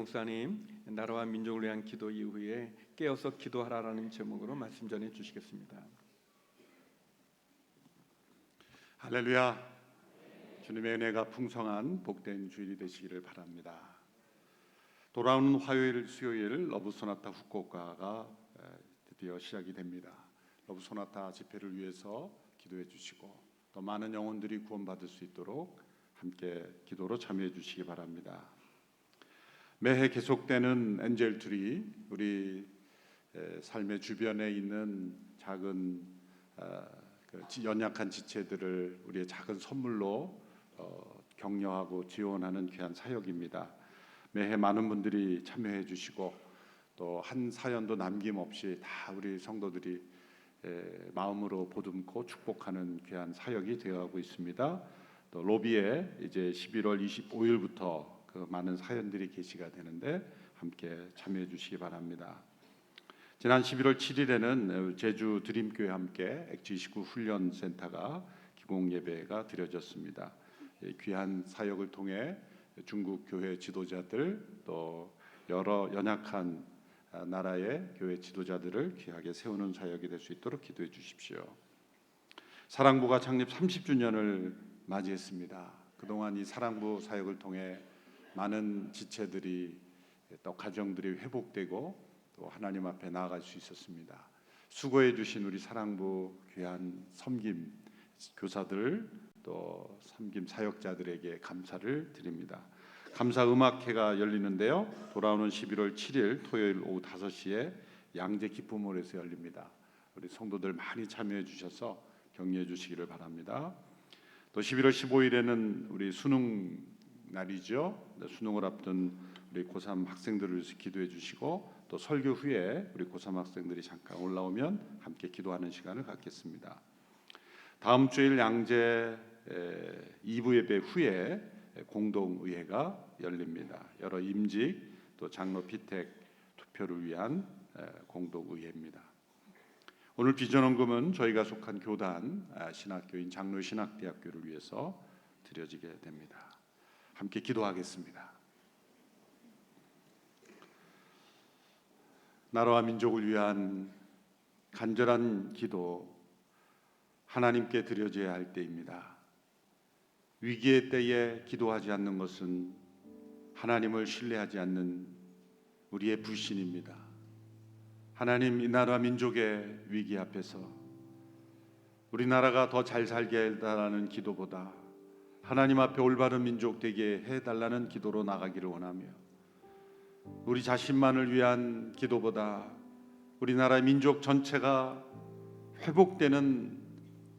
목사님, 나라와 민족을 위한 기도 이후에 깨어서 기도하라라는 제목으로 말씀 전해 주시겠습니다. 할렐루야. 주님의 은혜가 풍성한 복된 주일이 되시기를 바랍니다. 돌아오는 화요일, 수요일 러브 소나타 후쿠오카가 드디어 시작이 됩니다. 러브 소나타 집회를 위해서 기도해 주시고 또 많은 영혼들이 구원받을 수 있도록 함께 기도로 참여해 주시기 바랍니다. 매해 계속되는 엔젤 트리, 우리 삶의 주변에 있는 작은 연약한 지체들을 우리의 작은 선물로 격려하고 지원하는 귀한 사역입니다. 매해 많은 분들이 참여해 주시고 또 한 사연도 남김없이 다 우리 성도들이 마음으로 보듬고 축복하는 귀한 사역이 되어가고 있습니다. 또 로비에 이제 11월 25일부터 그 많은 사연들이 게시가 되는데 함께 참여해 주시기 바랍니다. 지난 11월 7일에는 제주 드림교회와 함께 X29 훈련센터가 기공 예배가 드려졌습니다. 귀한 사역을 통해 중국 교회 지도자들 또 여러 연약한 나라의 교회 지도자들을 귀하게 세우는 사역이 될 수 있도록 기도해 주십시오. 사랑부가 창립 30주년을 맞이했습니다. 그동안 이 사랑부 사역을 통해 많은 지체들이 또 가정들이 회복되고 또 하나님 앞에 나아갈 수 있었습니다. 수고해 주신 우리 사랑부 귀한 섬김 교사들 또 섬김 사역자들에게 감사를 드립니다. 감사 음악회가 열리는데요. 돌아오는 11월 7일 토요일 오후 5시에 양재 기쁨홀에서 열립니다. 우리 성도들 많이 참여해 주셔서 격려해 주시기를 바랍니다. 또 11월 15일에는 우리 수능 날이죠. 수능을 앞둔 우리 고3 학생들을 위해서 기도해 주시고 또 설교 후에 우리 고3 학생들이 잠깐 올라오면 함께 기도하는 시간을 갖겠습니다. 다음 주일 양재 2부 예배 후에 공동의회가 열립니다. 여러 임직 또 장로 피택 투표를 위한 공동의회입니다. 오늘 비전헌금은 저희가 속한 교단 신학교인 장로신학대학교를 위해서 드려지게 됩니다. 함께 기도하겠습니다. 나라와 민족을 위한 간절한 기도 하나님께 드려져야 할 때입니다. 위기의 때에 기도하지 않는 것은 하나님을 신뢰하지 않는 우리의 불신입니다. 하나님, 이 나라 민족의 위기 앞에서 우리나라가 더 잘 살게 해달라는 기도보다 하나님 앞에 올바른 민족 되게 해달라는 기도로 나가기를 원하며 우리 자신만을 위한 기도보다 우리나라 민족 전체가 회복되는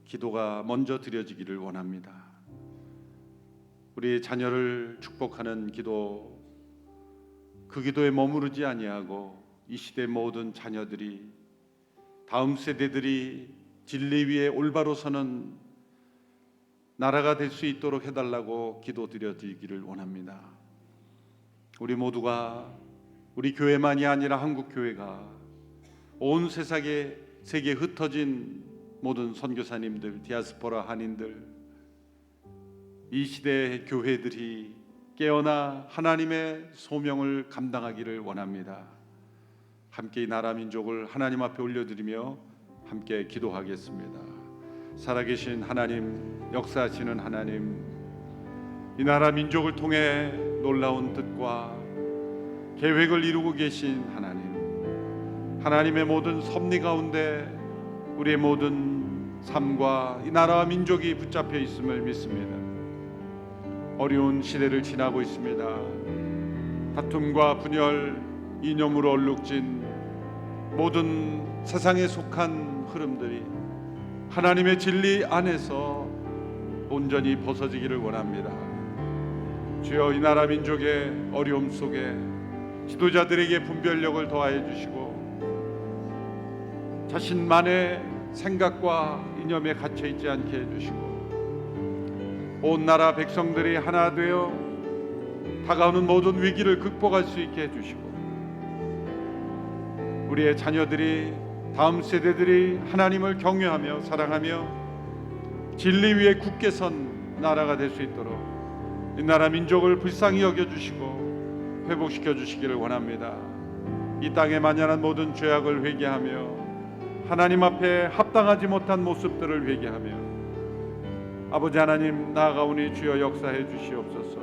기도가 먼저 드려지기를 원합니다. 우리 자녀를 축복하는 기도, 그 기도에 머무르지 아니하고 이 시대 모든 자녀들이 다음 세대들이 진리 위에 올바로 서는 나라가 될 수 있도록 해달라고 기도드려지기를 원합니다. 우리 모두가 우리 교회만이 아니라 한국 교회가 온 세상에 흩어진 모든 선교사님들, 디아스포라 한인들, 이 시대의 교회들이 깨어나 하나님의 소명을 감당하기를 원합니다. 함께 이 나라 민족을 하나님 앞에 올려드리며 함께 기도하겠습니다. 살아계신 하나님, 역사하시는 하나님, 이 나라 민족을 통해 놀라운 뜻과 계획을 이루고 계신 하나님, 하나님의 모든 섭리 가운데 우리의 모든 삶과 이 나라와 민족이 붙잡혀 있음을 믿습니다. 어려운 시대를 지나고 있습니다. 다툼과 분열, 이념으로 얼룩진 모든 세상에 속한 흐름들이 하나님의 진리 안에서 온전히 벗어지기를 원합니다. 주여, 이 나라 민족의 어려움 속에 지도자들에게 분별력을 더하여 주시고 자신만의 생각과 이념에 갇혀 있지 않게 해주시고 온 나라 백성들이 하나 되어 다가오는 모든 위기를 극복할 수 있게 해주시고 우리의 자녀들이 다음 세대들이 하나님을 경외하며 사랑하며 진리 위에 굳게 선 나라가 될 수 있도록 이 나라 민족을 불쌍히 여겨주시고 회복시켜 주시기를 원합니다. 이 땅에 만연한 모든 죄악을 회개하며 하나님 앞에 합당하지 못한 모습들을 회개하며 아버지 하나님 나아가오니 주여 역사해 주시옵소서.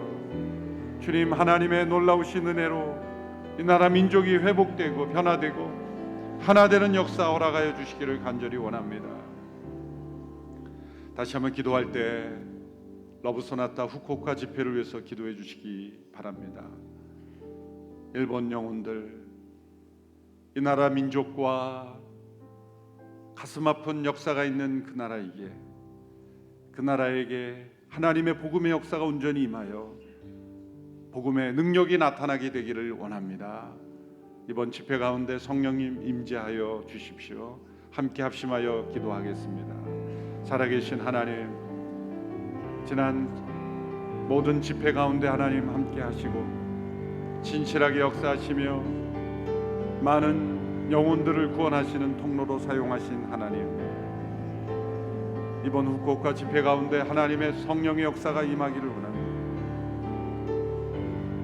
주님, 하나님의 놀라우신 은혜로 이 나라 민족이 회복되고 변화되고 하나 되는 역사 허락하여 주시기를 간절히 원합니다. 다시 한번 기도할 때 러브소나타 후쿠오카 집회를 위해서 기도해 주시기 바랍니다. 일본 영혼들, 이 나라 민족과 가슴 아픈 역사가 있는 그 나라에게 하나님의 복음의 역사가 온전히 임하여 복음의 능력이 나타나게 되기를 원합니다. 이번 집회 가운데 성령님 임재하여 주십시오. 함께 합심하여 기도하겠습니다. 살아계신 하나님, 지난 모든 집회 가운데 하나님 함께 하시고 진실하게 역사하시며 많은 영혼들을 구원하시는 통로로 사용하신 하나님, 이번 후쿠오카 집회 가운데 하나님의 성령의 역사가 임하기를 원합니다.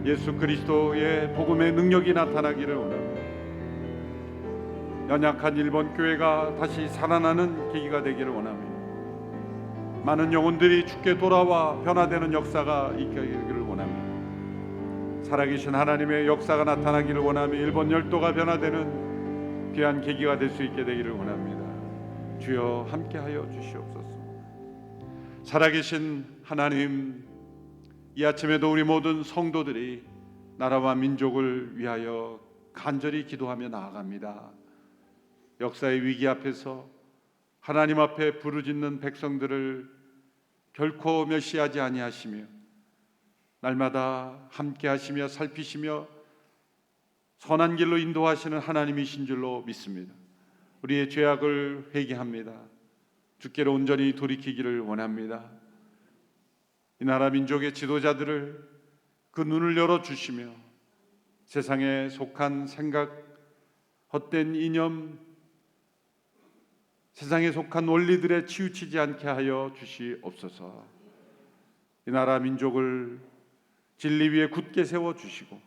예수 그리스도의 복음의 능력이 나타나기를 원합니다. 연약한 일본 교회가 다시 살아나는 계기가 되기를 원합니다. 많은 영혼들이 주께 돌아와 변화되는 역사가 있기를 원합니다. 살아계신 하나님의 역사가 나타나기를 원하며 일본 열도가 변화되는 귀한 계기가 될 수 있게 되기를 원합니다. 주여 함께하여 주시옵소서. 살아계신 하나님, 이 아침에도 우리 모든 성도들이 나라와 민족을 위하여 간절히 기도하며 나아갑니다. 역사의 위기 앞에서 하나님 앞에 부르짖는 백성들을 결코 멸시하지 아니하시며 날마다 함께 하시며 살피시며 선한 길로 인도하시는 하나님이신 줄로 믿습니다. 우리의 죄악을 회개합니다. 주께로 온전히 돌이키기를 원합니다. 이 나라 민족의 지도자들을 그 눈을 열어주시며 세상에 속한 생각, 헛된 이념, 세상에 속한 원리들에 치우치지 않게 하여 주시옵소서. 이 나라 민족을 진리 위에 굳게 세워주시고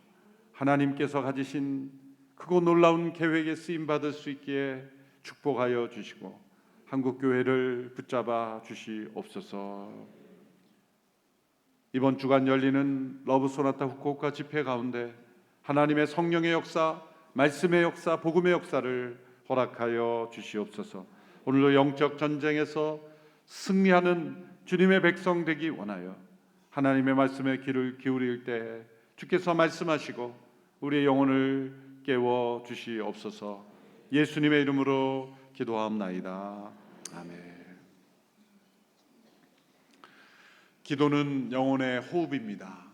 하나님께서 가지신 크고 놀라운 계획에 쓰임받을 수 있기에 축복하여 주시고 한국교회를 붙잡아 주시옵소서. 이번 주간 열리는 러브소나타 후쿠오카 집회 가운데 하나님의 성령의 역사, 말씀의 역사, 복음의 역사를 허락하여 주시옵소서. 오늘도 영적 전쟁에서 승리하는 주님의 백성 되기 원하여 하나님의 말씀에 귀를 기울일 때 주께서 말씀하시고 우리의 영혼을 깨워 주시옵소서. 예수님의 이름으로 기도하옵나이다. 아멘. 기도는 영혼의 호흡입니다.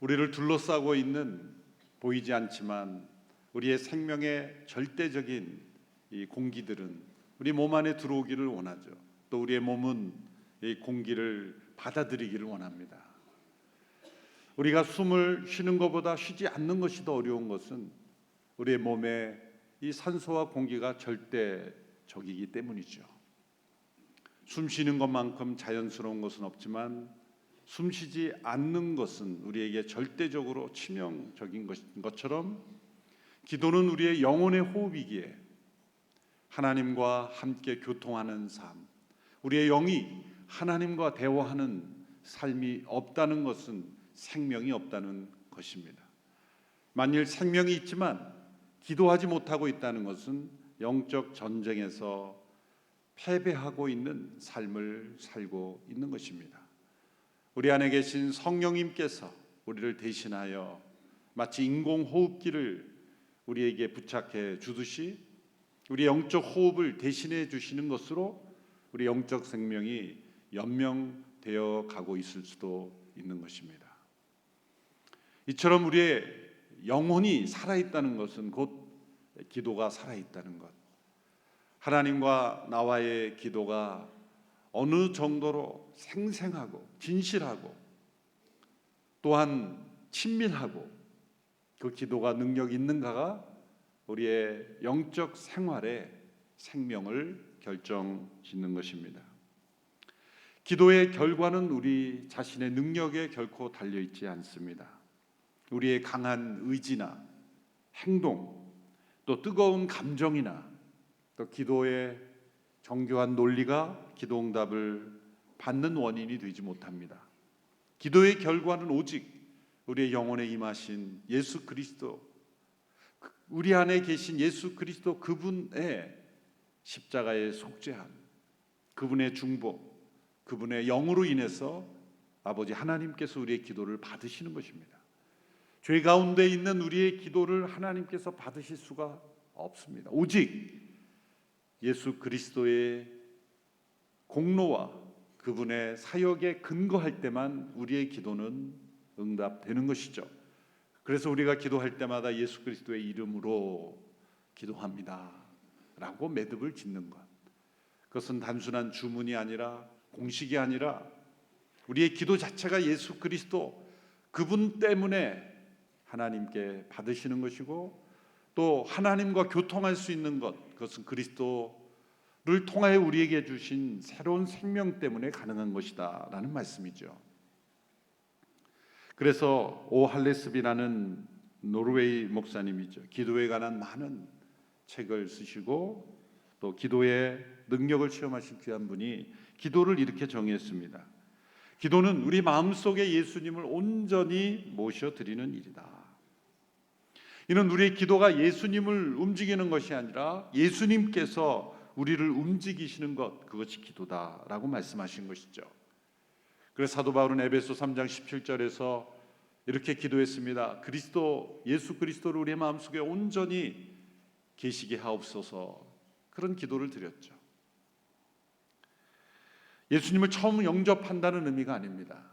우리를 둘러싸고 있는 보이지 않지만 우리의 생명의 절대적인 이 공기들은 우리 몸 안에 들어오기를 원하죠. 또 우리의 몸은 이 공기를 받아들이기를 원합니다. 우리가 숨을 쉬는 것보다 쉬지 않는 것이 더 어려운 것은 우리의 몸에 이 산소와 공기가 절대적이기 때문이죠. 숨 쉬는 것만큼 자연스러운 것은 없지만 숨 쉬지 않는 것은 우리에게 절대적으로 치명적인 것처럼 기도는 우리의 영혼의 호흡이기에 하나님과 함께 교통하는 삶, 우리의 영이 하나님과 대화하는 삶이 없다는 것은 생명이 없다는 것입니다. 만일 생명이 있지만 기도하지 못하고 있다는 것은 영적 전쟁에서 패배하고 있는 삶을 살고 있는 것입니다. 우리 안에 계신 성령님께서 우리를 대신하여 마치 인공호흡기를 우리에게 부착해 주듯이 우리 영적 호흡을 대신해 주시는 것으로 우리 영적 생명이 연명되어 가고 있을 수도 있는 것입니다. 이처럼 우리의 영혼이 살아있다는 것은 곧 기도가 살아있다는 것, 하나님과 나와의 기도가 어느 정도로 생생하고 진실하고 또한 친밀하고 그 기도가 능력 있는가가 우리의 영적 생활의 생명을 결정짓는 것입니다. 기도의 결과는 우리 자신의 능력에 결코 달려있지 않습니다. 우리의 강한 의지나 행동, 또 뜨거운 감정이나 또 기도의 정교한 논리가 기도응답을 받는 원인이 되지 못합니다. 기도의 결과는 오직 우리의 영혼에 임하신 예수 그리스도, 우리 안에 계신 예수 그리스도 그분의 십자가에 속죄함, 그분의 중보, 그분의 영으로 인해서 아버지 하나님께서 우리의 기도를 받으시는 것입니다. 죄 가운데 있는 우리의 기도를 하나님께서 받으실 수가 없습니다. 오직 예수 그리스도의 공로와 그분의 사역에 근거할 때만 우리의 기도는 응답되는 것이죠. 그래서 우리가 기도할 때마다 예수 그리스도의 이름으로 기도합니다 라고 매듭을 짓는 것, 그것은 단순한 주문이 아니라 공식이 아니라 우리의 기도 자체가 예수 그리스도 그분 때문에 하나님께 받으시는 것이고, 또 하나님과 교통할 수 있는 것, 그것은 그리스도를 통하여 우리에게 주신 새로운 생명 때문에 가능한 것이다 라는 말씀이죠. 그래서 오 할레스비라는 노르웨이 목사님이죠. 기도에 관한 많은 책을 쓰시고 또 기도의 능력을 체험하신 귀한 분이 기도를 이렇게 정의했습니다. 기도는 우리 마음속에 예수님을 온전히 모셔드리는 일이다. 이는 우리의 기도가 예수님을 움직이는 것이 아니라 예수님께서 우리를 움직이시는 것, 그것이 기도다라고 말씀하신 것이죠. 그래서 사도 바울은 에베소 3장 17절에서 이렇게 기도했습니다. 예수 그리스도를 우리의 마음속에 온전히 계시게 하옵소서, 그런 기도를 드렸죠. 예수님을 처음 영접한다는 의미가 아닙니다.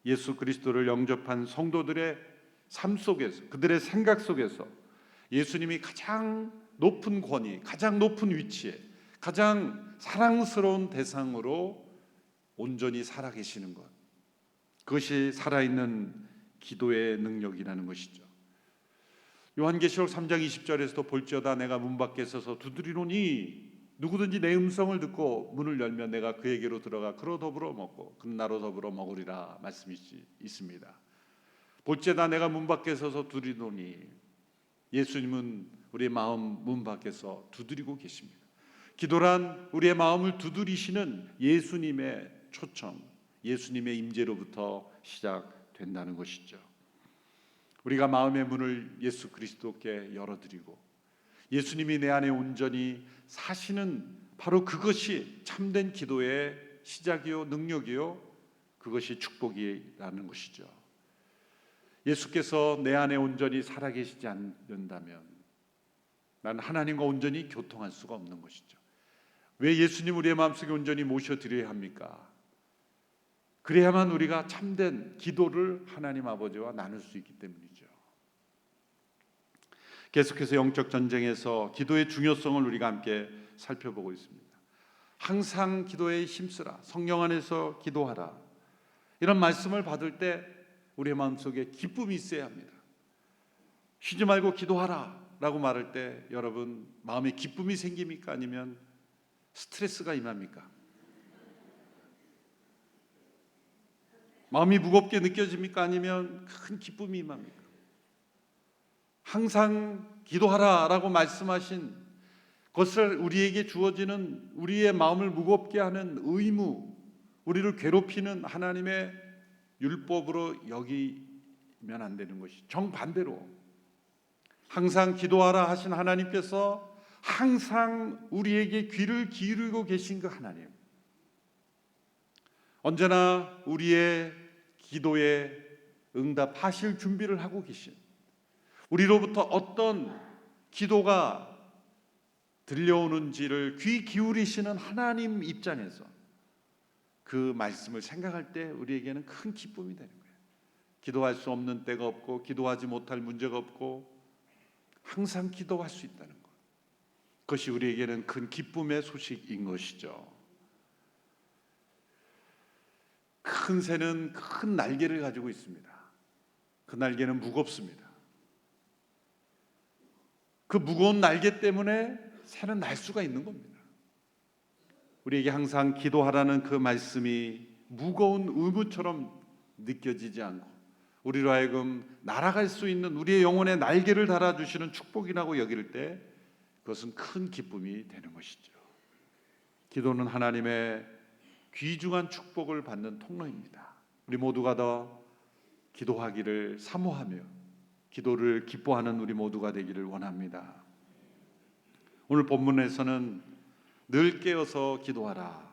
예수 그리스도를 영접한 성도들의 삶 속에서, 그들의 생각 속에서 예수님이 가장 높은 권위, 가장 높은 위치에, 가장 사랑스러운 대상으로 온전히 살아계시는 것, 그것이 살아있는 기도의 능력이라는 것이죠. 요한계시록 3장 20절에서도 볼지어다 내가 문 밖에 서서 두드리노니 누구든지 내 음성을 듣고 문을 열면 내가 그에게로 들어가 그로 더불어 먹고 그는 나로 더불어 먹으리라 말씀이 있습니다. 볼지어다 내가 문 밖에 서서 두드리노니, 예수님은 우리의 마음 문 밖에서 두드리고 계십니다. 기도란 우리의 마음을 두드리시는 예수님의 초청, 예수님의 임재로부터 시작된다는 것이죠. 우리가 마음의 문을 예수 그리스도께 열어드리고 예수님이 내 안에 온전히 사시는, 바로 그것이 참된 기도의 시작이요 능력이요, 그것이 축복이라는 것이죠. 예수께서 내 안에 온전히 살아계시지 않는다면 나는 하나님과 온전히 교통할 수가 없는 것이죠. 왜 예수님 우리의 마음속에 온전히 모셔드려야 합니까? 그래야만 우리가 참된 기도를 하나님 아버지와 나눌 수 있기 때문이죠. 계속해서 영적 전쟁에서 기도의 중요성을 우리가 함께 살펴보고 있습니다. 항상 기도에 힘쓰라, 성령 안에서 기도하라, 이런 말씀을 받을 때 우리의 마음속에 기쁨이 있어야 합니다. 쉬지 말고 기도하라 라고 말할 때 여러분 마음에 기쁨이 생깁니까? 아니면 스트레스가 임합니까? 마음이 무겁게 느껴집니까? 아니면 큰 기쁨이 임합니까? 항상 기도하라 라고 말씀하신 것을 우리에게 주어지는, 우리의 마음을 무겁게 하는 의무, 우리를 괴롭히는 하나님의 율법으로 여기면 안 되는 것이, 정반대로 항상 기도하라 하신 하나님께서 항상 우리에게 귀를 기울이고 계신 그 하나님, 언제나 우리의 기도에 응답하실 준비를 하고 계신, 우리로부터 어떤 기도가 들려오는지를 귀 기울이시는 하나님 입장에서 그 말씀을 생각할 때 우리에게는 큰 기쁨이 되는 거예요. 기도할 수 없는 때가 없고 기도하지 못할 문제가 없고 항상 기도할 수 있다는 것, 그것이 우리에게는 큰 기쁨의 소식인 것이죠. 큰 새는 큰 날개를 가지고 있습니다. 그 날개는 무겁습니다. 그 무거운 날개 때문에 새는 날 수가 있는 겁니다. 우리에게 항상 기도하라는 그 말씀이 무거운 의무처럼 느껴지지 않고 우리로 하여금 날아갈 수 있는 우리의 영혼에 날개를 달아주시는 축복이라고 여길 때 그것은 큰 기쁨이 되는 것이죠. 기도는 하나님의 귀중한 축복을 받는 통로입니다. 우리 모두가 더 기도하기를 사모하며 기도를 기뻐하는 우리 모두가 되기를 원합니다. 오늘 본문에서는 늘 깨어서 기도하라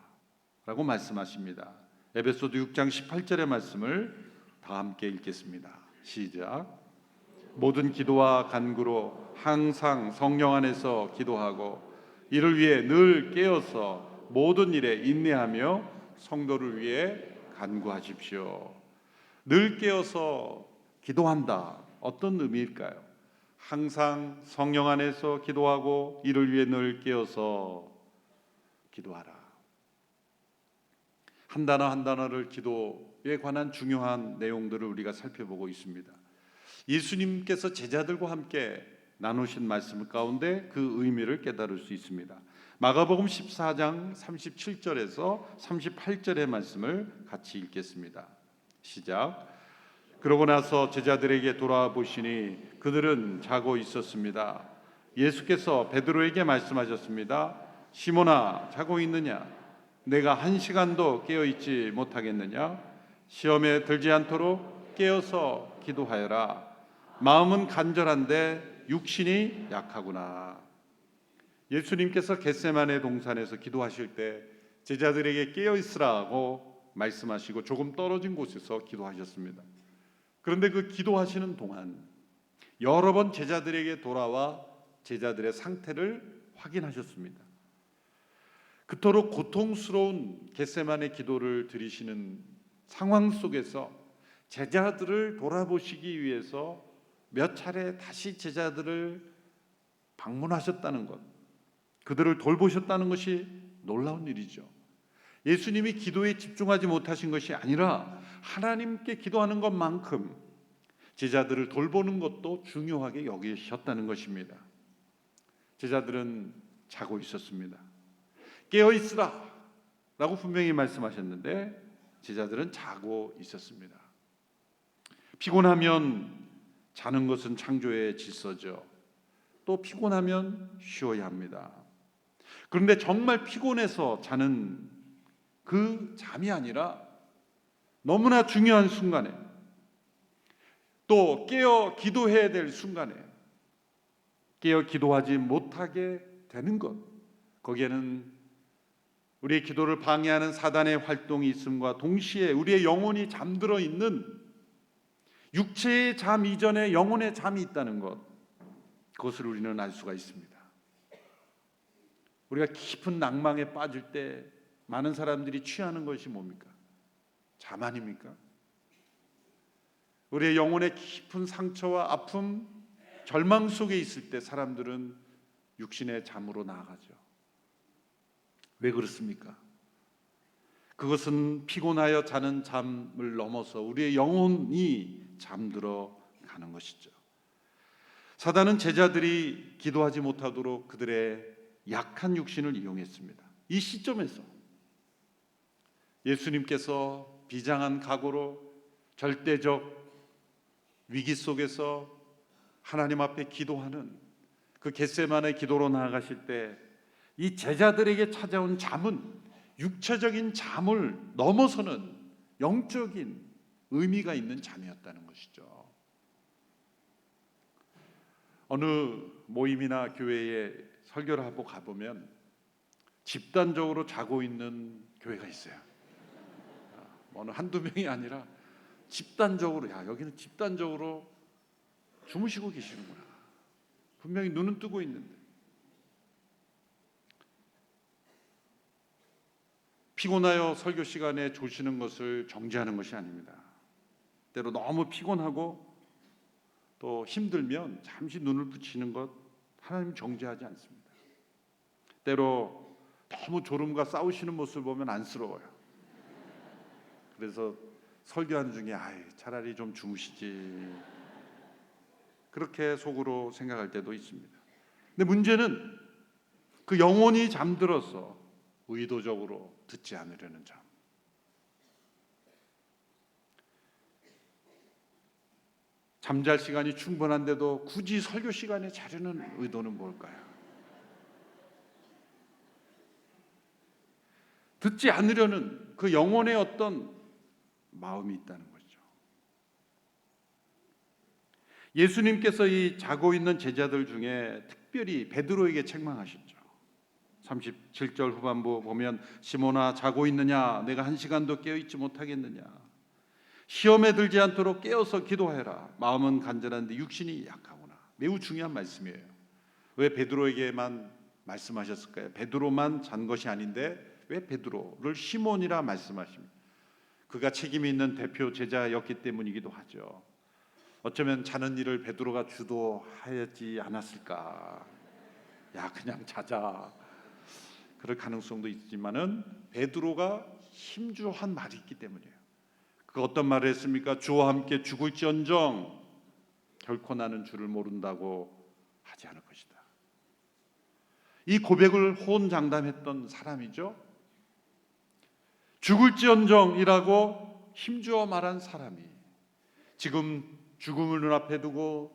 라고 말씀하십니다. 에베소서 6장 18절의 말씀을 다 함께 읽겠습니다. 시작. 모든 기도와 간구로 항상 성령 안에서 기도하고 이를 위해 늘 깨어서 모든 일에 인내하며 성도를 위해 간구하십시오. 늘 깨어서 기도한다. 어떤 의미일까요? 항상 성령 안에서 기도하고 이를 위해 늘 깨어서 기도하라. 한 단어 한 단어를 기도에 관한 중요한 내용들을 우리가 살펴보고 있습니다. 예수님께서 제자들과 함께 나누신 말씀 가운데 그 의미를 깨달을 수 있습니다. 마가복음 14장 37절에서 38절의 말씀을 같이 읽겠습니다. 시작. 그러고 나서 제자들에게 돌아보시니 그들은 자고 있었습니다. 예수께서 베드로에게 말씀하셨습니다. 시몬아, 자고 있느냐? 내가 1시간도 깨어있지 못하겠느냐? 시험에 들지 않도록 깨어서 기도하여라. 마음은 간절한데 육신이 약하구나. 예수님께서 겟세마네 동산에서 기도하실 때 제자들에게 깨어있으라고 말씀하시고 조금 떨어진 곳에서 기도하셨습니다. 그런데 그 기도하시는 동안 여러 번 제자들에게 돌아와 제자들의 상태를 확인하셨습니다. 그토록 고통스러운 겟세마네 기도를 드리시는 상황 속에서 제자들을 돌아보시기 위해서 몇 차례 다시 제자들을 방문하셨다는 것, 그들을 돌보셨다는 것이 놀라운 일이죠. 예수님이 기도에 집중하지 못하신 것이 아니라 하나님께 기도하는 것만큼 제자들을 돌보는 것도 중요하게 여기셨다는 것입니다. 제자들은 자고 있었습니다. 깨어 있으라 라고 분명히 말씀하셨는데 제자들은 자고 있었습니다. 피곤하면 자는 것은 창조의 질서죠. 또 피곤하면 쉬어야 합니다. 그런데 정말 피곤해서 자는 그 잠이 아니라 너무나 중요한 순간에 또 깨어 기도해야 될 순간에 깨어 기도하지 못하게 되는 것, 거기에는 우리의 기도를 방해하는 사단의 활동이 있음과 동시에 우리의 영혼이 잠들어 있는 육체의 잠 이전에 영혼의 잠이 있다는 것, 그것을 우리는 알 수가 있습니다. 우리가 깊은 낭망에 빠질 때 많은 사람들이 취하는 것이 뭡니까? 잠 아닙니까? 우리의 영혼의 깊은 상처와 아픔, 절망 속에 있을 때 사람들은 육신의 잠으로 나아가죠. 왜 그렇습니까? 그것은 피곤하여 자는 잠을 넘어서 우리의 영혼이 잠들어 가는 것이죠. 사단은 제자들이 기도하지 못하도록 그들의 약한 육신을 이용했습니다. 이 시점에서 예수님께서 비장한 각오로 절대적 위기 속에서 하나님 앞에 기도하는 그 겟세마네 기도로 나아가실 때 이 제자들에게 찾아온 잠은 육체적인 잠을 넘어서는 영적인 의미가 있는 잠이었다는 것이죠. 어느 모임이나 교회에 설교를 하고 가보면 집단적으로 자고 있는 교회가 있어요. 어느 한두 명이 아니라 집단적으로, 여기는 집단적으로 주무시고 계시는구나. 분명히 눈은 뜨고 있는데. 피곤하여 설교 시간에 조시는 것을 정죄하는 것이 아닙니다. 때로 너무 피곤하고 또 힘들면 잠시 눈을 붙이는 것 하나님 정죄하지 않습니다. 때로 너무 졸음과 싸우시는 모습을 보면 안쓰러워요. 그래서 설교하는 중에 차라리 좀 주무시지, 그렇게 속으로 생각할 때도 있습니다. 근데 문제는 그 영혼이 잠들어서 의도적으로 듣지 않으려는 잠. 잠잘 시간이 충분한데도 굳이 설교 시간에 자려는 의도는 뭘까요? 듣지 않으려는 그 영혼의 어떤 마음이 있다는 거죠. 예수님께서 이 자고 있는 제자들 중에 특별히 베드로에게 책망하셨죠. 37절 후반부 보면 시몬아 자고 있느냐? 내가 한 시간도 깨어있지 못하겠느냐? 시험에 들지 않도록 깨어서 기도해라. 마음은 간절한데 육신이 약하구나. 매우 중요한 말씀이에요. 왜 베드로에게만 말씀하셨을까요? 베드로만 잔 것이 아닌데 왜 베드로를 시몬이라 말씀하십니까? 그가 책임이 있는 대표 제자였기 때문이기도 하죠. 어쩌면 자는 일을 베드로가 주도하지 않았을까? 야 그냥 자자. 그럴 가능성도 있지만은 베드로가 힘주한 말이 있기 때문이에요. 그 어떤 말을 했습니까? 주와 함께 죽을지언정 결코 나는 주를 모른다고 하지 않을 것이다. 이 고백을 호언장담했던 사람이죠. 죽을지언정이라고 힘주어 말한 사람이 지금 죽음을 눈앞에 두고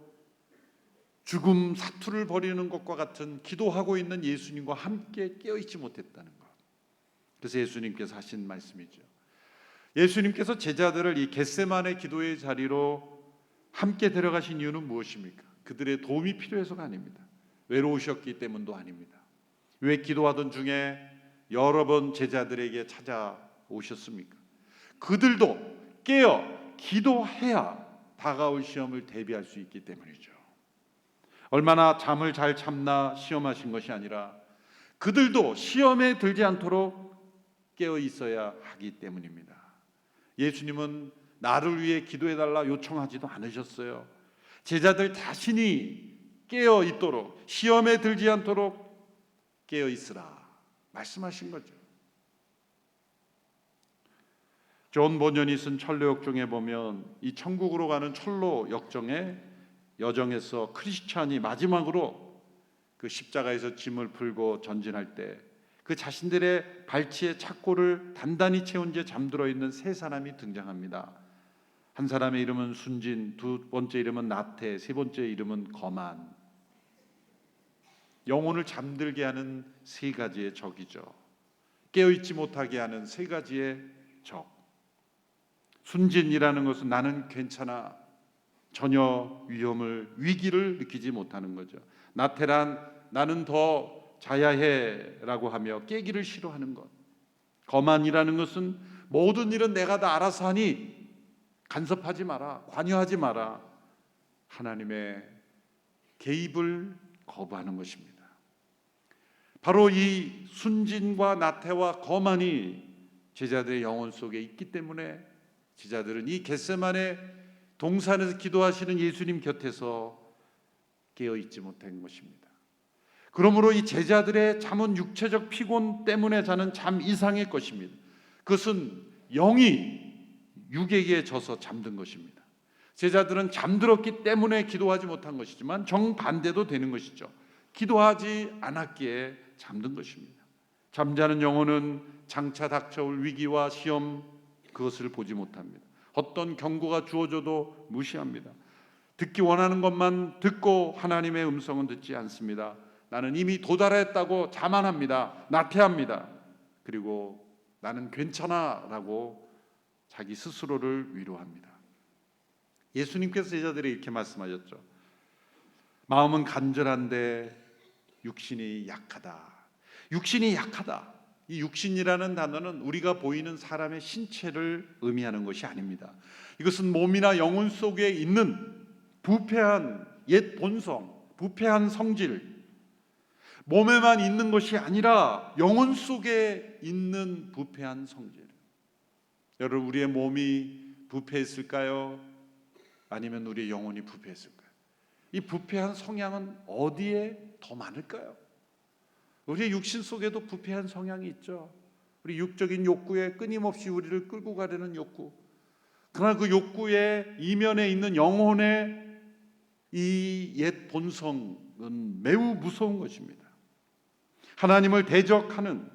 죽음 사투를 벌이는 것과 같은 기도하고 있는 예수님과 함께 깨어있지 못했다는 것. 그래서 예수님께서 하신 말씀이죠. 예수님께서 제자들을 이 겟세마네 기도의 자리로 함께 데려가신 이유는 무엇입니까? 그들의 도움이 필요해서가 아닙니다. 외로우셨기 때문도 아닙니다. 왜 기도하던 중에 여러 번 제자들에게 찾아오셨습니까? 그들도 깨어 기도해야 다가올 시험을 대비할 수 있기 때문이죠. 얼마나 잠을 잘 참나 시험하신 것이 아니라 그들도 시험에 들지 않도록 깨어 있어야 하기 때문입니다. 예수님은 나를 위해 기도해달라 요청하지도 않으셨어요. 제자들 자신이 깨어 있도록 시험에 들지 않도록 깨어 있으라 말씀하신 거죠. 존 버년이 쓴 철로 역정에 보면 이 천국으로 가는 철로 역정의 여정에서 크리스찬이 마지막으로 그 십자가에서 짐을 풀고 전진할 때 그 자신들의 발치에 착고를 단단히 채운 채 잠들어 있는 세 사람이 등장합니다. 한 사람의 이름은 순진, 두 번째 이름은 나태, 세 번째 이름은 거만. 영혼을 잠들게 하는 세 가지의 적이죠. 깨어있지 못하게 하는 세 가지의 적. 순진이라는 것은 나는 괜찮아, 전혀 위기를 느끼지 못하는 거죠. 나태란 나는 더 자야 해라고 하며 깨기를 싫어하는 것. 거만이라는 것은 모든 일은 내가 다 알아서 하니 간섭하지 마라, 관여하지 마라. 하나님의 개입을 거부하는 것입니다. 바로 이 순진과 나태와 거만이 제자들의 영혼 속에 있기 때문에 제자들은 이 겟세마네 동산에서 기도하시는 예수님 곁에서 깨어있지 못한 것입니다. 그러므로 이 제자들의 잠은 육체적 피곤 때문에 자는 잠 이상의 것입니다. 그것은 영이 육에게 져서 잠든 것입니다. 제자들은 잠들었기 때문에 기도하지 못한 것이지만 정반대도 되는 것이죠. 기도하지 않았기에 잠든 것입니다. 잠자는 영혼은 장차 닥쳐올 위기와 시험 그것을 보지 못합니다. 어떤 경고가 주어져도 무시합니다. 듣기 원하는 것만 듣고 하나님의 음성은 듣지 않습니다. 나는 이미 도달했다고 자만합니다. 나태합니다. 그리고 나는 괜찮아 라고 자기 스스로를 위로합니다. 예수님께서 제자들이 이렇게 말씀하셨죠. 마음은 간절한데 육신이 약하다. 육신이 약하다. 이 육신이라는 단어는 우리가 보이는 사람의 신체를 의미하는 것이 아닙니다. 이것은 몸이나 영혼 속에 있는 부패한 옛 본성, 부패한 성질, 몸에만 있는 것이 아니라 영혼 속에 있는 부패한 성질. 여러분, 우리의 몸이 부패했을까요? 아니면 우리의 영혼이 부패했을까요? 이 부패한 성향은 어디에 더 많을까요? 우리의 육신 속에도 부패한 성향이 있죠. 우리 육적인 욕구에 끊임없이 우리를 끌고 가려는 욕구. 그러나 그 욕구의 이면에 있는 영혼의 이 옛 본성은 매우 무서운 것입니다. 하나님을 대적하는,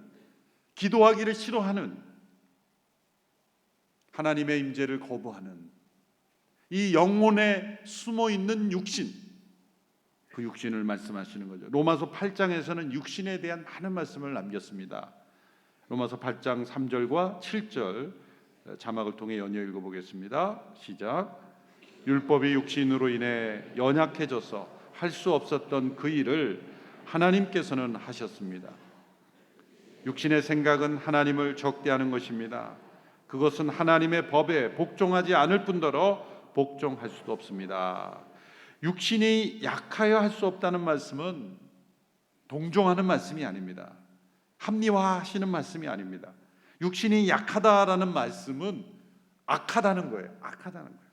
기도하기를 싫어하는, 하나님의 임재를 거부하는 이 영혼에 숨어 있는 육신, 그 육신을 말씀하시는 거죠. 로마서 8장에서는 육신에 대한 많은 말씀을 남겼습니다. 로마서 8장 3절과 7절 자막을 통해 연이어 읽어보겠습니다. 시작. 율법이 육신으로 인해 연약해져서 할 수 없었던 그 일을 하나님께서는 하셨습니다. 육신의 생각은 하나님을 적대하는 것입니다. 그것은 하나님의 법에 복종하지 않을 뿐더러 복종할 수도 없습니다. 육신이 약하여 할 수 없다는 말씀은 동정하는 말씀이 아닙니다. 합리화하시는 말씀이 아닙니다. 육신이 약하다라는 말씀은 악하다는 거예요. 악하다는 거예요.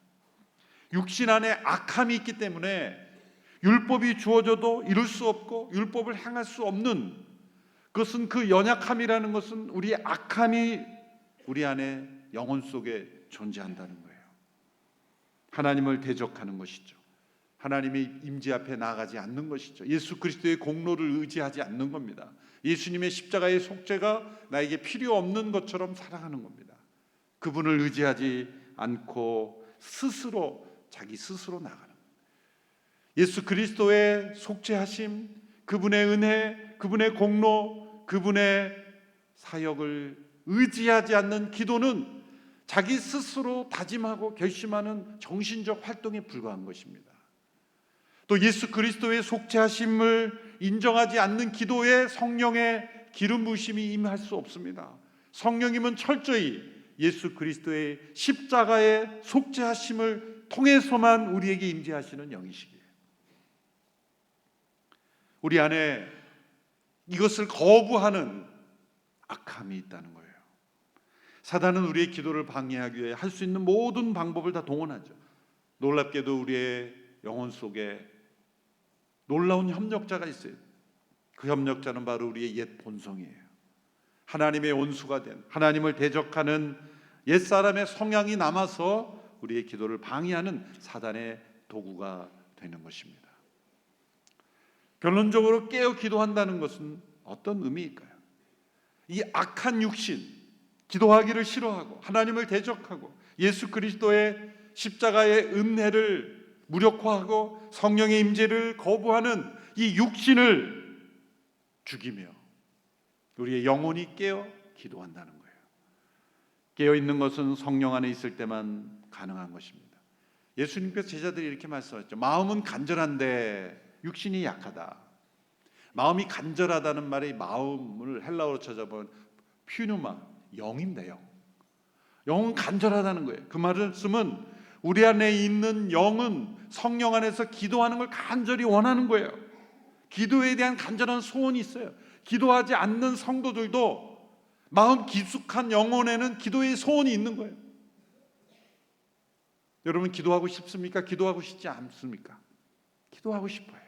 육신 안에 악함이 있기 때문에 율법이 주어져도 이룰 수 없고 율법을 행할 수 없는, 그것은 그 연약함이라는 것은 우리의 악함이 우리 안에 영혼 속에 존재한다는 거예요. 하나님을 대적하는 것이죠. 하나님의 임재 앞에 나아가지 않는 것이죠. 예수 그리스도의 공로를 의지하지 않는 겁니다. 예수님의 십자가의 속죄가 나에게 필요 없는 것처럼 살아가는 겁니다. 그분을 의지하지 않고 자기 스스로 나가는 겁니다. 예수 그리스도의 속죄하심, 그분의 은혜, 그분의 공로, 그분의 사역을 의지하지 않는 기도는 자기 스스로 다짐하고 결심하는 정신적 활동에 불과한 것입니다. 또 예수 그리스도의 속죄하심을 인정하지 않는 기도에 성령의 기름 부으심이 임할 수 없습니다. 성령님은 철저히 예수 그리스도의 십자가의 속죄하심을 통해서만 우리에게 임재하시는 영이시기에, 우리 안에 이것을 거부하는 악함이 있다는 거예요. 사단은 우리의 기도를 방해하기 위해 할 수 있는 모든 방법을 다 동원하죠. 놀랍게도 우리의 영혼 속에 놀라운 협력자가 있어요. 그 협력자는 바로 우리의 옛 본성이에요. 하나님의 원수가 된, 하나님을 대적하는 옛사람의 성향이 남아서 우리의 기도를 방해하는 사단의 도구가 되는 것입니다. 결론적으로 깨어 기도한다는 것은 어떤 의미일까요? 이 악한 육신, 기도하기를 싫어하고 하나님을 대적하고 예수 그리스도의 십자가의 은혜를 무력화하고 성령의 임재를 거부하는 이 육신을 죽이며 우리의 영혼이 깨어 기도한다는 거예요. 깨어 있는 것은 성령 안에 있을 때만 가능한 것입니다. 예수님께서 제자들이 이렇게 말씀하셨죠. 마음은 간절한데 육신이 약하다. 마음이 간절하다는 말의 마음을 헬라어로 찾아보면 퓨누마, 영입니다. 영은 간절하다는 거예요. 그 말씀은 우리 안에 있는 영은 성령 안에서 기도하는 걸 간절히 원하는 거예요. 기도에 대한 간절한 소원이 있어요. 기도하지 않는 성도들도 마음 깊숙한 영혼에는 기도의 소원이 있는 거예요. 여러분 기도하고 싶습니까? 기도하고 싶지 않습니까? 기도하고 싶어요.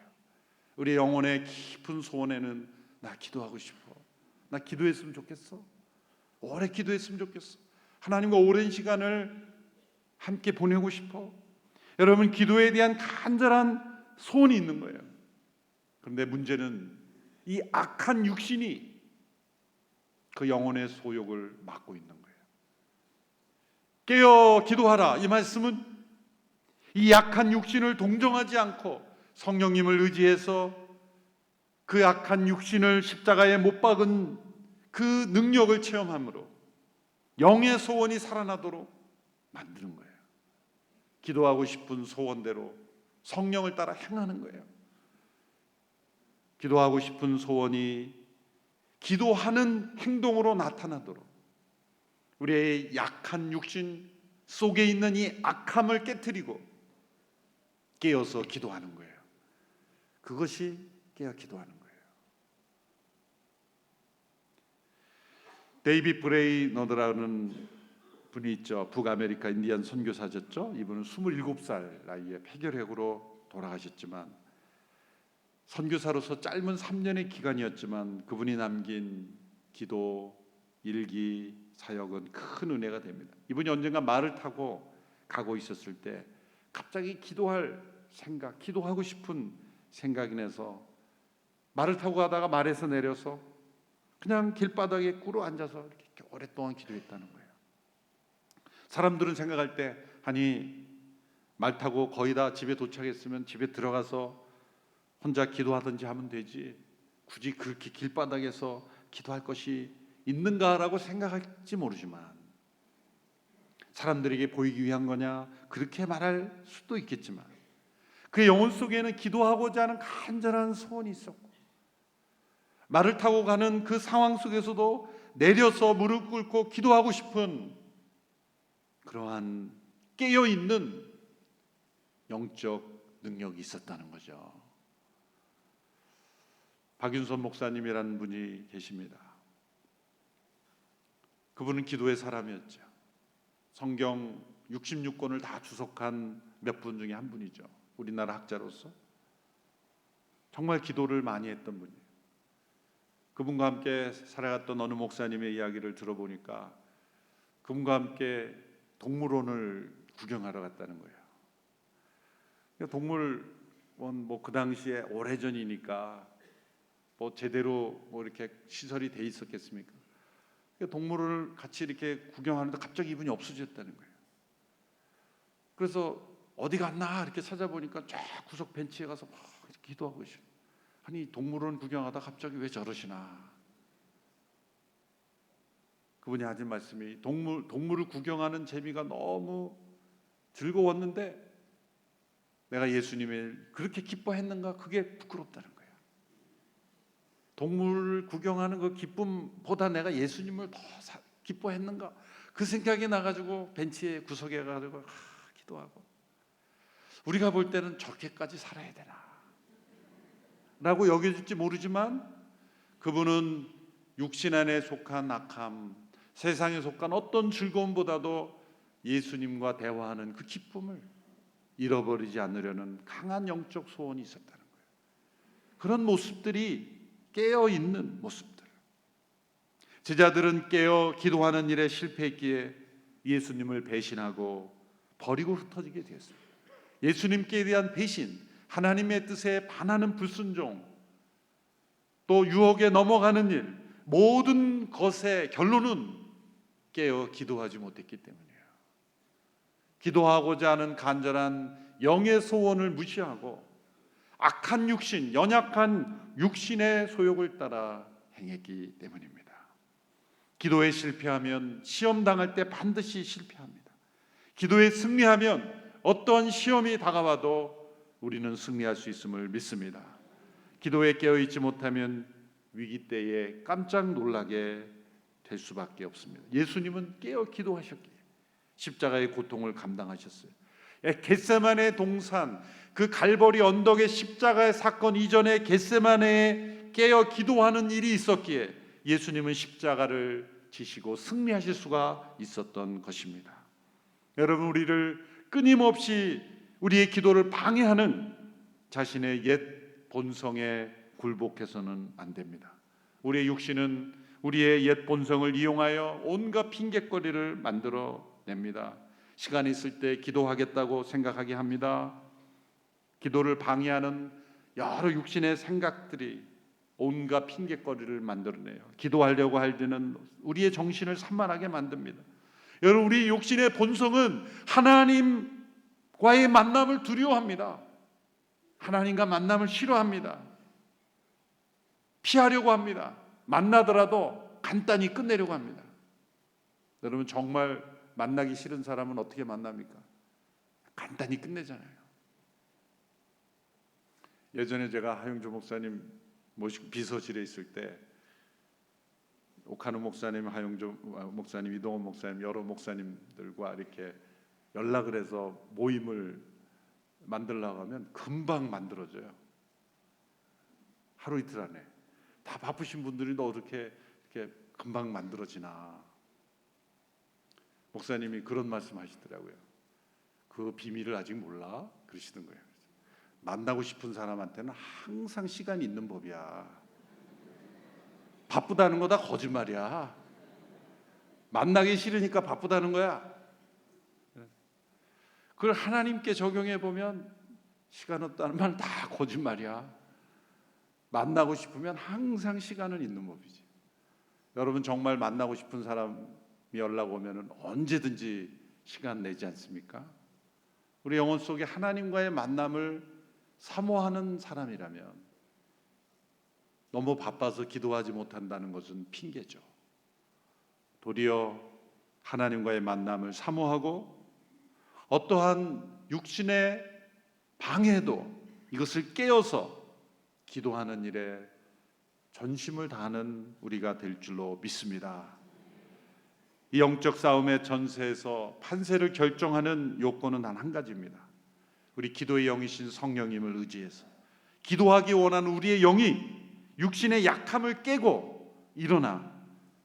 우리 영혼의 깊은 소원에는 나 기도하고 싶어. 나 기도했으면 좋겠어. 오래 기도했으면 좋겠어. 하나님과 오랜 시간을 함께 보내고 싶어. 여러분 기도에 대한 간절한 소원이 있는 거예요. 그런데 문제는 이 악한 육신이 그 영혼의 소욕을 막고 있는 거예요. 깨어 기도하라. 이 말씀은 이 약한 육신을 동정하지 않고 성령님을 의지해서 그 악한 육신을 십자가에 못 박은 그 능력을 체험함으로 영의 소원이 살아나도록 만드는 거예요. 기도하고 싶은 소원대로 성령을 따라 행하는 거예요. 기도하고 싶은 소원이 기도하는 행동으로 나타나도록 우리의 약한 육신 속에 있는 이 악함을 깨트리고 깨어서 기도하는 거예요. 그것이 깨어 기도하는 거예요. 데이빗 브레이너드라는 분이 있죠. 북아메리카 인디안 선교사셨죠. 이분은 27살 나이에 폐결핵으로 돌아가셨지만 선교사로서 짧은 3년의 기간이었지만 그분이 남긴 기도, 일기, 사역은 큰 은혜가 됩니다. 이분이 언젠가 말을 타고 가고 있었을 때 갑자기 기도할 생각, 기도하고 싶은 생각이 나서 말을 타고 가다가 말에서 내려서 그냥 길바닥에 꿇어 앉아서 이렇게 오랫동안 기도했다는 거예요. 사람들은 생각할 때 아니 말 타고 거의 다 집에 도착했으면 집에 들어가서 혼자 기도하든지 하면 되지, 굳이 그렇게 길바닥에서 기도할 것이 있는가라고 생각할지 모르지만, 사람들에게 보이기 위한 거냐 그렇게 말할 수도 있겠지만, 그의 영혼 속에는 기도하고자 하는 간절한 소원이 있었고, 말을 타고 가는 그 상황 속에서도 내려서 무릎 꿇고 기도하고 싶은 그러한 깨어있는 영적 능력이 있었다는 거죠. 박윤선 목사님이라는 분이 계십니다. 그분은 기도의 사람이었죠. 성경 66권을 다 주석한 몇 분 중에 한 분이죠. 우리나라 학자로서 정말 기도를 많이 했던 분이에요. 그분과 함께 살아갔던 어느 목사님의 이야기를 들어보니까 그분과 함께 동물원을 구경하러 갔다는 거예요. 동물원 뭐 그 당시에 오래전이니까 뭐 제대로 뭐 이렇게 시설이 돼 있었겠습니까? 동물원을 같이 이렇게 구경하는데 갑자기 이분이 없어졌다는 거예요. 그래서 어디 갔나 이렇게 찾아보니까 쫙 구석 벤치에 가서 막 이렇게 기도하고 계셔. 아니, 동물원 구경하다 갑자기 왜 저러시나? 그분이 하신 말씀이, 동물을 구경하는 재미가 너무 즐거웠는데 내가 예수님을 그렇게 기뻐했는가, 그게 부끄럽다는 거예요. 동물을 구경하는 그 기쁨보다 내가 예수님을 더 기뻐했는가, 그 생각이 나가지고 벤치에 구석에 가지고 기도하고, 우리가 볼 때는 저렇게까지 살아야 되나 라고 여겨질지 모르지만, 그분은 육신 안에 속한 악함, 세상에 속한 어떤 즐거움보다도 예수님과 대화하는 그 기쁨을 잃어버리지 않으려는 강한 영적 소원이 있었다는 거예요. 그런 모습들이 깨어있는 모습들. 제자들은 깨어 기도하는 일에 실패했기에 예수님을 배신하고 버리고 흩어지게 되었습니다. 예수님께 대한 배신, 하나님의 뜻에 반하는 불순종, 또 유혹에 넘어가는 일, 모든 것의 결론은 깨어 기도하지 못했기 때문이에요. 기도하고자 하는 간절한 영의 소원을 무시하고 악한 육신, 연약한 육신의 소욕을 따라 행했기 때문입니다. 기도에 실패하면 시험 당할 때 반드시 실패합니다. 기도에 승리하면 어떠한 시험이 다가와도 우리는 승리할 수 있음을 믿습니다. 기도에 깨어있지 못하면 위기 때에 깜짝 놀라게 될 수밖에 없습니다. 예수님은 깨어 기도하셨기에 십자가의 고통을 감당하셨어요. 겟세마네 동산, 그 갈보리 언덕의 십자가의 사건 이전에 겟세마네에 깨어 기도하는 일이 있었기에 예수님은 십자가를 지시고 승리하실 수가 있었던 것입니다. 여러분, 우리를 끊임없이 우리의 기도를 방해하는 자신의 옛 본성에 굴복해서는 안 됩니다. 우리의 육신은 우리의 옛 본성을 이용하여 온갖 핑곗거리를 만들어냅니다. 시간 있을 때 기도하겠다고 생각하게 합니다. 기도를 방해하는 여러 육신의 생각들이 온갖 핑곗거리를 만들어내요. 기도하려고 할 때는 우리의 정신을 산만하게 만듭니다. 여러분, 우리 육신의 본성은 하나님과의 만남을 두려워합니다. 하나님과 만남을 싫어합니다. 피하려고 합니다. 만나더라도 간단히 끝내려고 합니다. 여러분, 정말 만나기 싫은 사람은 어떻게 만납니까? 간단히 끝내잖아요. 예전에 제가 하영조 목사님 모시고 비서실에 있을 때 오카노 목사님, 하영조 목사님, 이동원 목사님, 여러 목사님들과 이렇게 연락을 해서 모임을 만들려고 하면 금방 만들어져요. 하루 이틀 안에. 다 바쁘신 분들이 너 어떻게 이렇게 금방 만들어지나. 목사님이 그런 말씀 하시더라고요. 그 비밀을 아직 몰라? 그러시던 거예요. 만나고 싶은 사람한테는 항상 시간이 있는 법이야. 바쁘다는 거 다 거짓말이야. 만나기 싫으니까 바쁘다는 거야. 그걸 하나님께 적용해 보면 시간 없다는 말 다 거짓말이야. 만나고 싶으면 항상 시간은 있는 법이지. 여러분, 정말 만나고 싶은 사람이 연락 오면 언제든지 시간 내지 않습니까? 우리 영혼 속에 하나님과의 만남을 사모하는 사람이라면 너무 바빠서 기도하지 못한다는 것은 핑계죠. 도리어 하나님과의 만남을 사모하고 어떠한 육신의 방해도 이것을 깨어서 기도하는 일에 전심을 다하는 우리가 될 줄로 믿습니다. 이 영적 싸움의 전세에서 판세를 결정하는 요건은 단 한 가지입니다. 우리 기도의 영이신 성령님을 의지해서 기도하기 원하는 우리의 영이 육신의 약함을 깨고 일어나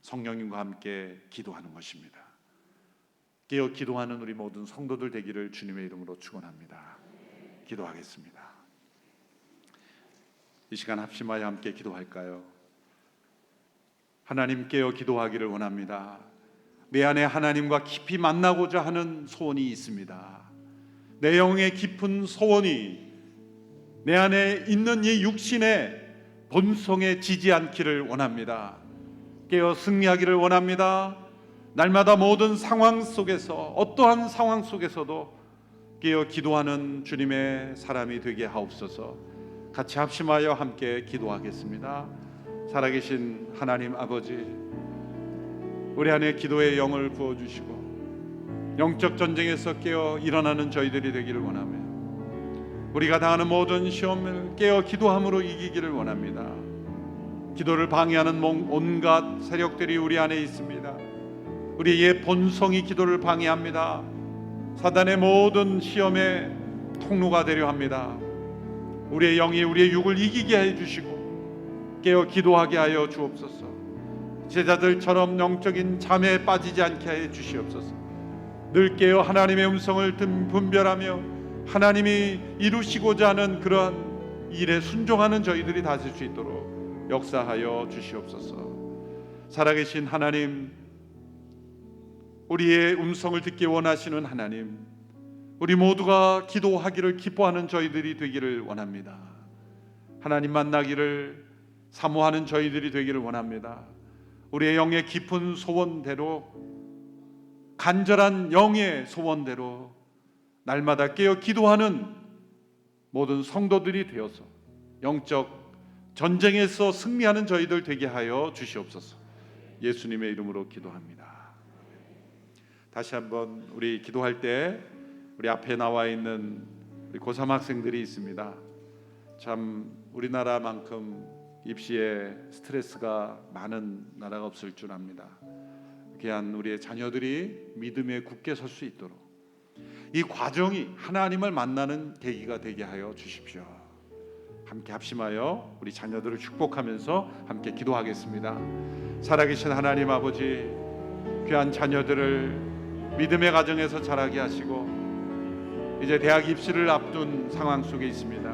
성령님과 함께 기도하는 것입니다. 깨어 기도하는 우리 모든 성도들 되기를 주님의 이름으로 축원합니다. 기도하겠습니다. 이 시간 합심하여 함께 기도할까요? 하나님, 깨어 기도하기를 원합니다. 내 안에 하나님과 깊이 만나고자 하는 소원이 있습니다. 내 영의 깊은 소원이 내 안에 있는 이 육신의 본성에 지지 않기를 원합니다. 깨어 승리하기를 원합니다. 날마다 모든 상황 속에서, 어떠한 상황 속에서도 깨어 기도하는 주님의 사람이 되게 하옵소서. 같이 합심하여 함께 기도하겠습니다. 살아계신 하나님 아버지, 우리 안에 기도의 영을 부어주시고 영적 전쟁에서 깨어 일어나는 저희들이 되기를 원하며 우리가 당하는 모든 시험을 깨어 기도함으로 이기기를 원합니다. 기도를 방해하는 온갖 세력들이 우리 안에 있습니다. 우리의 본성이 기도를 방해합니다. 사단의 모든 시험의 통로가 되려 합니다. 우리의 영이 우리의 육을 이기게 해주시고 깨어 기도하게 하여 주옵소서. 제자들처럼 영적인 잠에 빠지지 않게 해 주시옵소서. 늘 깨어 하나님의 음성을 분별하며 하나님이 이루시고자 하는 그러한 일에 순종하는 저희들이 다질 수 있도록 역사하여 주시옵소서. 살아계신 하나님, 우리의 음성을 듣기 원하시는 하나님, 우리 모두가 기도하기를 기뻐하는 저희들이 되기를 원합니다. 하나님 만나기를 사모하는 저희들이 되기를 원합니다. 우리의 영의 깊은 소원대로, 간절한 영의 소원대로 날마다 깨어 기도하는 모든 성도들이 되어서 영적 전쟁에서 승리하는 저희들 되게 하여 주시옵소서. 예수님의 이름으로 기도합니다. 다시 한번 우리 기도할 때 우리 앞에 나와 있는 우리 고3 학생들이 있습니다. 참 우리나라만큼 입시에 스트레스가 많은 나라가 없을 줄 압니다. 귀한 우리의 자녀들이 믿음에 굳게 설 수 있도록 이 과정이 하나님을 만나는 계기가 되게 하여 주십시오. 함께 합심하여 우리 자녀들을 축복하면서 함께 기도하겠습니다. 살아계신 하나님 아버지, 귀한 자녀들을 믿음의 가정에서 자라게 하시고 이제 대학 입시를 앞둔 상황 속에 있습니다.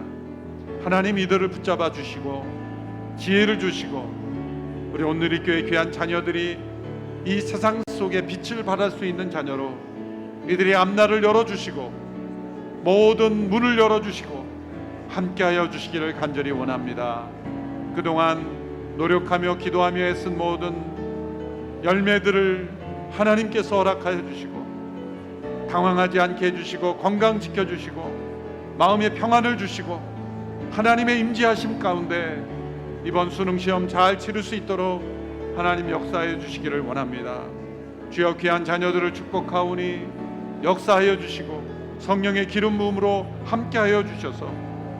하나님 이들을 붙잡아 주시고 지혜를 주시고 우리 온누리 교회 귀한 자녀들이 이 세상 속에 빛을 발할 수 있는 자녀로 이들의 앞날을 열어주시고 모든 문을 열어주시고 함께하여 주시기를 간절히 원합니다. 그동안 노력하며 기도하며 애쓴 모든 열매들을 하나님께서 허락하여 주시고 당황하지 않게 해주시고 건강 지켜주시고 마음의 평안을 주시고 하나님의 임재하심 가운데 이번 수능시험 잘 치를 수 있도록 하나님 역사해 주시기를 원합니다. 주여 귀한 자녀들을 축복하오니 역사하여 주시고 성령의 기름 부음으로 함께하여 주셔서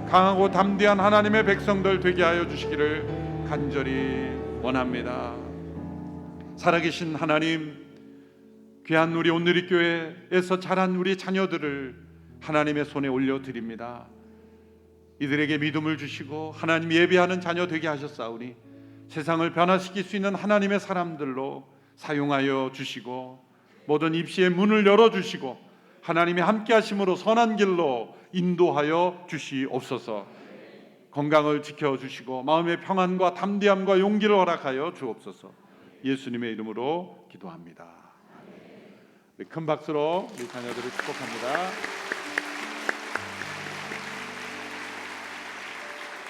강하고 담대한 하나님의 백성들 되게 하여 주시기를 간절히 원합니다. 살아계신 하나님, 귀한 우리 온누리 교회에서 자란 우리 자녀들을 하나님의 손에 올려드립니다. 이들에게 믿음을 주시고 하나님 예배하는 자녀 되게 하셨사오니 세상을 변화시킬 수 있는 하나님의 사람들로 사용하여 주시고 모든 입시의 문을 열어주시고 하나님이 함께 하심으로 선한 길로 인도하여 주시옵소서. 건강을 지켜주시고 마음의 평안과 담대함과 용기를 허락하여 주옵소서. 예수님의 이름으로 기도합니다. 큰 박수로 우리 자녀들을 축복합니다.